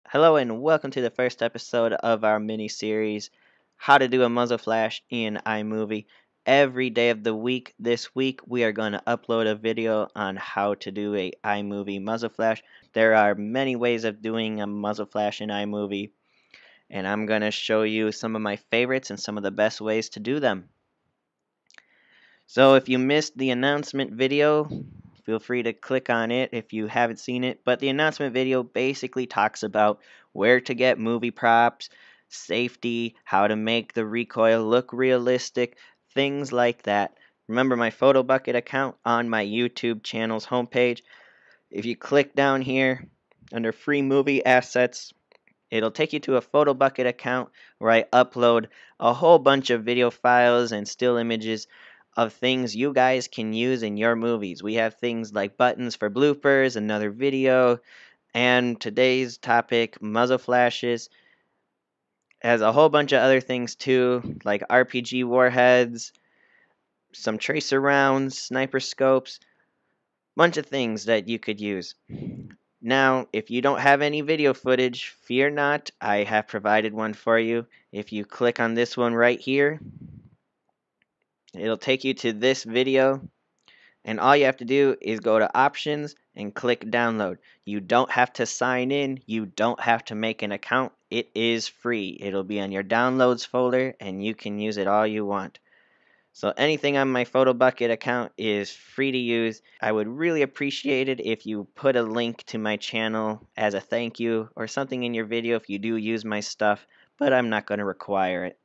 Hello and welcome to the first episode of our mini series, How to Do a Muzzle Flash in iMovie. Every day of the week, this week, we are going to upload a video on how to do a iMovie muzzle flash. There are many ways of doing a muzzle flash in iMovie, and I'm going to show you some of my favorites and some of the best ways to do them. So if you missed the announcement video, feel free to click on it if you haven't seen it. But the announcement video basically talks about where to get movie props, safety, how to make the recoil look realistic, things like that. Remember my Photobucket account on my YouTube channel's homepage. If you click down here under free movie assets, it'll take you to a Photobucket account where I upload a whole bunch of video files and still images of things you guys can use in your movies. We have things like buttons for bloopers, another video, and today's topic, muzzle flashes. Has a whole bunch of other things too, like RPG warheads, some tracer rounds, sniper scopes, bunch of things that you could use. Now, if you don't have any video footage, fear not, I have provided one for you. If you click on this one right here, it'll take you to this video, and all you have to do is go to options and click download. You don't have to sign in, you don't have to make an account. It is free. It'll be on your downloads folder and you can use it all you want. So anything on my Photobucket account is free to use. I would really appreciate it if you put a link to my channel as a thank you or something in your video if you do use my stuff, but I'm not going to require it.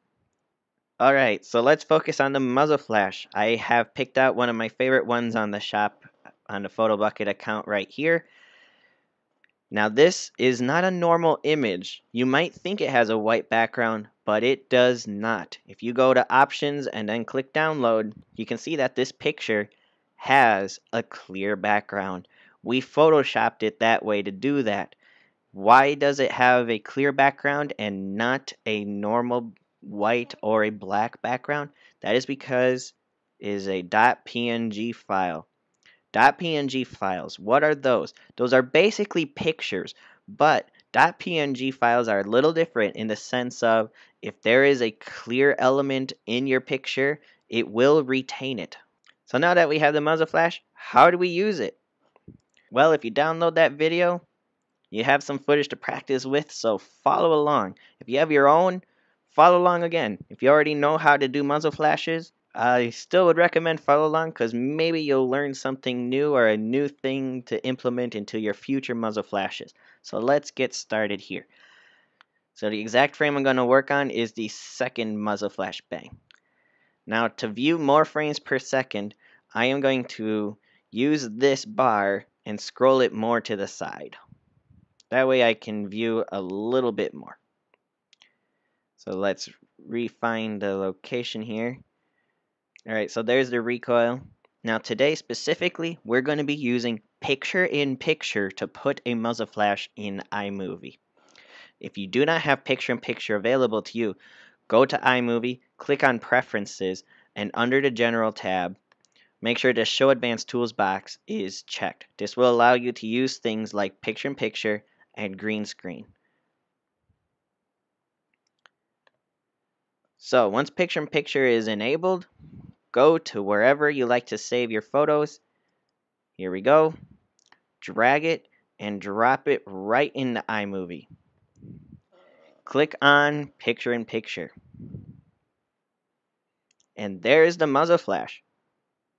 Alright, so let's focus on the muzzle flash. I have picked out one of my favorite ones on the shop on the Photobucket account right here. Now this is not a normal image. You might think it has a white background, but it does not. If you go to options and then click download, you can see that this picture has a clear background. We photoshopped it that way to do that. Why does it have a clear background and not a normal white or a black background? That is because it is a .png file. .png files, what are those? Those are basically pictures, but .png files are a little different in the sense of if there is a clear element in your picture, it will retain it. So now that we have the muzzle flash, how do we use it? Well, if you download that video, you have some footage to practice with, so follow along. If you have your own, follow along again. If you already know how to do muzzle flashes, I still would recommend follow along because maybe you'll learn something new or a new thing to implement into your future muzzle flashes. So let's get started here. So the exact frame I'm going to work on is the second muzzle flash bang. Now to view more frames per second, I am going to use this bar and scroll it more to the side. That way I can view a little bit more. So let's refine the location here. Alright, so there's the recoil. Now today specifically, we're going to be using Picture-in-Picture to put a muzzle flash in iMovie. If you do not have Picture-in-Picture available to you, go to iMovie, click on Preferences, and under the General tab, make sure the Show Advanced Tools box is checked. This will allow you to use things like Picture-in-Picture and green screen. So once Picture-in-Picture is enabled, go to wherever you like to save your photos. Here we go. Drag it and drop it right into iMovie. Click on Picture-in-Picture. And there's the muzzle flash.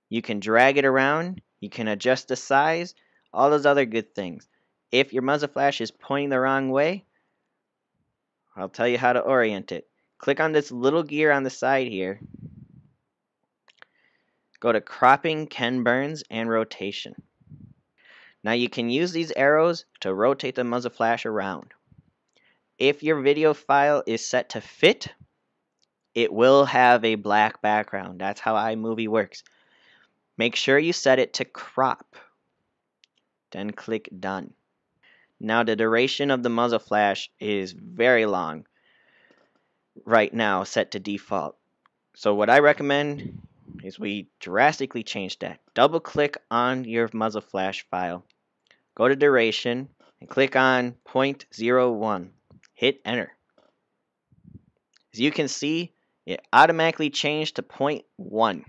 You can drag it around, you can adjust the size, all those other good things. If your muzzle flash is pointing the wrong way, I'll tell you how to orient it. Click on this little gear on the side here. Go to Cropping, Ken Burns, and Rotation. Now you can use these arrows to rotate the muzzle flash around. If your video file is set to fit, it will have a black background. That's how iMovie works. Make sure you set it to crop. Then click Done. Now the duration of the muzzle flash is very long right now, set to default. So what I recommend is we drastically change that. Double click on your muzzle flash file, go to duration, and click on 0.01. Hit enter. As you can see, it automatically changed to 0.1.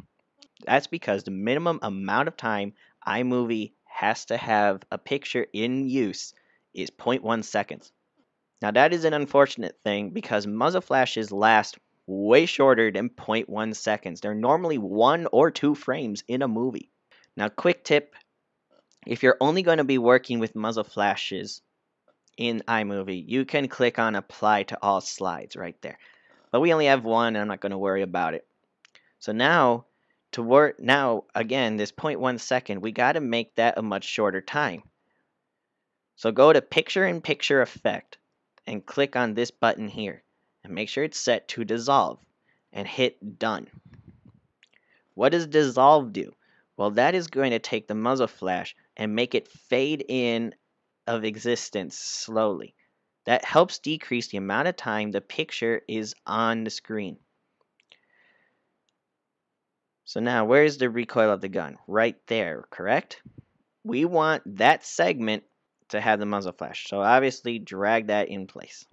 That's because the minimum amount of time iMovie has to have a picture in use is 0.1 seconds. Now that is an unfortunate thing because muzzle flashes last way shorter than 0.1 seconds. They're normally 1 or 2 frames in a movie. Now quick tip, if you're only going to be working with muzzle flashes in iMovie, you can click on apply to all slides right there. But we only have one and I'm not going to worry about it. So now, again, this 0.1 second, we got to make that a much shorter time. So go to Picture-in-Picture effect and click on this button here and make sure it's set to dissolve and hit done. What does dissolve do? Well, that is going to take the muzzle flash and make it fade in of existence slowly. That helps decrease the amount of time the picture is on the screen. So now, where's the recoil of the gun? Right there, correct? We want that segment to have the muzzle flash. So obviously drag that in place.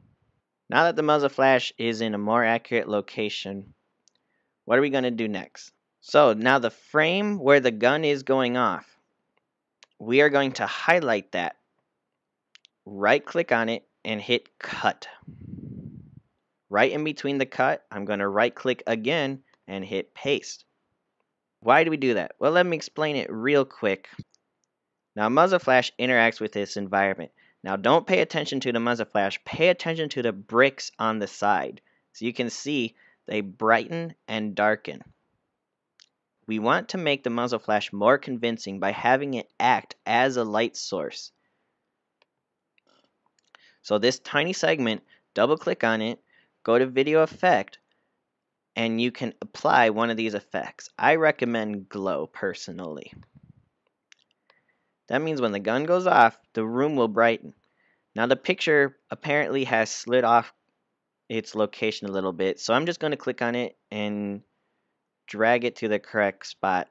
Now that the muzzle flash is in a more accurate location, what are we going to do next? So now the frame where the gun is going off, we are going to highlight that. Right click on it and hit cut. Right in between the cut, I'm going to right click again and hit paste. Why do we do that? Well, let me explain it real quick. Now muzzle flash interacts with this environment. Now don't pay attention to the muzzle flash, pay attention to the bricks on the side. So you can see they brighten and darken. We want to make the muzzle flash more convincing by having it act as a light source. So this tiny segment, double click on it, go to video effect, and you can apply one of these effects. I recommend glow personally. That means when the gun goes off, the room will brighten. Now the picture apparently has slid off its location a little bit, so I'm just going to click on it and drag it to the correct spot.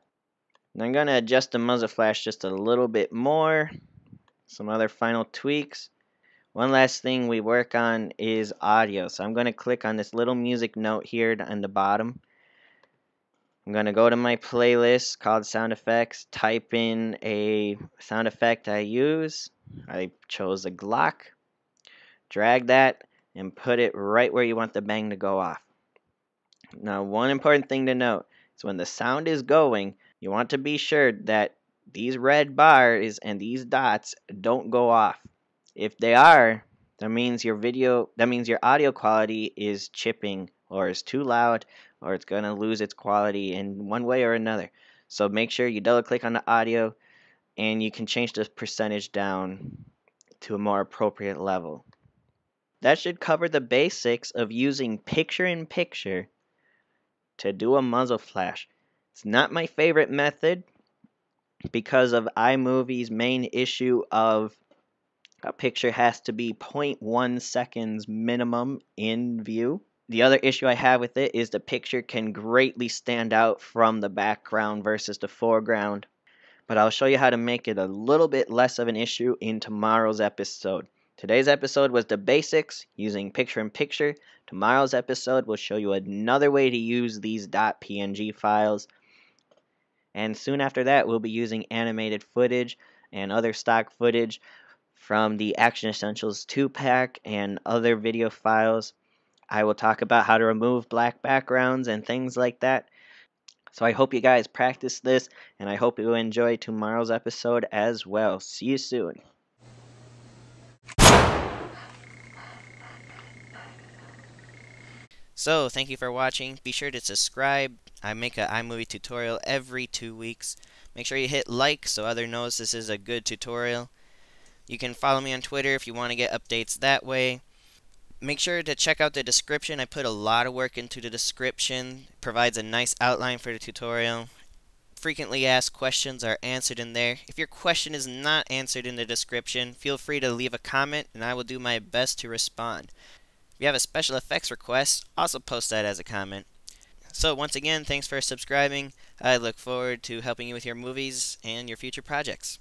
And I'm going to adjust the muzzle flash just a little bit more. Some other final tweaks. One last thing we work on is audio. So I'm going to click on this little music note here on the bottom. I'm going to go to my playlist called sound effects, type in a sound effect I use. I chose a Glock. Drag that and put it right where you want the bang to go off. Now, one important thing to note is when the sound is going, you want to be sure that these red bars and these dots don't go off. If they are, that means your audio quality is chipping or is too loud or it's going to lose its quality in one way or another. So make sure you double click on the audio and you can change the percentage down to a more appropriate level. That should cover the basics of using Picture-in-Picture to do a muzzle flash. It's not my favorite method because of iMovie's main issue of a picture has to be 0.1 seconds minimum in view. The other issue I have with it is the picture can greatly stand out from the background versus the foreground. But I'll show you how to make it a little bit less of an issue in tomorrow's episode. Today's episode was the basics using Picture-in-Picture. Tomorrow's episode will show you another way to use these .png files. And soon after that, we'll be using animated footage and other stock footage from the Action Essentials 2-pack and other video files. I will talk about how to remove black backgrounds and things like that. So I hope you guys practice this, and I hope you enjoy tomorrow's episode as well. See you soon. So, thank you for watching. Be sure to subscribe. I make an iMovie tutorial every 2 weeks. Make sure you hit like so others know this is a good tutorial. You can follow me on Twitter if you want to get updates that way. Make sure to check out the description. I put a lot of work into the description. It provides a nice outline for the tutorial. Frequently asked questions are answered in there. If your question is not answered in the description, feel free to leave a comment and I will do my best to respond. If you have a special effects request, also post that as a comment. So once again, thanks for subscribing. I look forward to helping you with your movies and your future projects.